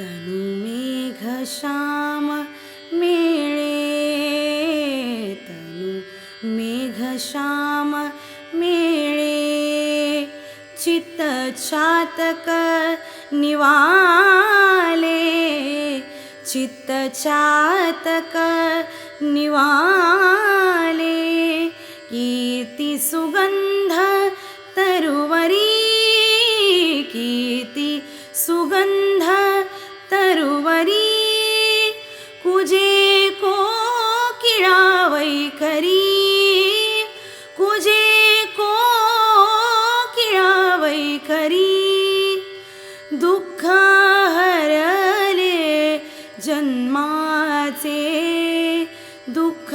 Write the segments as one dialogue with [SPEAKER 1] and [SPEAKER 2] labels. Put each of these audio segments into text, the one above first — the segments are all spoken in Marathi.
[SPEAKER 1] तनु मेघश्याम मेळे, तनु मेघश्याम मेळे, चित्त चातक निवाले, चित्त चातक निवाले, कीर्ति सुगंध तरुवरी, कीर्ति सुगंध तरुवरी, कुजे कोकिळा वैखरी, कुजे कोकिळा वैखरी, दुःख हरले जन्माचे, दुःख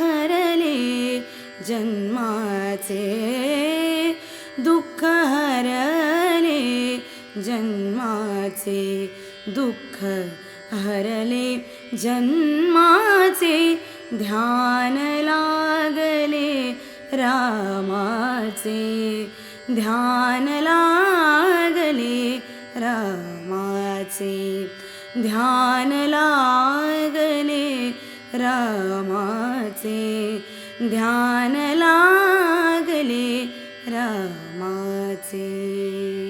[SPEAKER 1] हरले जन्माचे, दुःख हरले जन्माचे, दुःख हरले जन्माचे, ध्यान लागले रामाचे, ध्यान लागले रामाचे, ध्यान लागले रामाचे, ध्यान लागले रामाचे.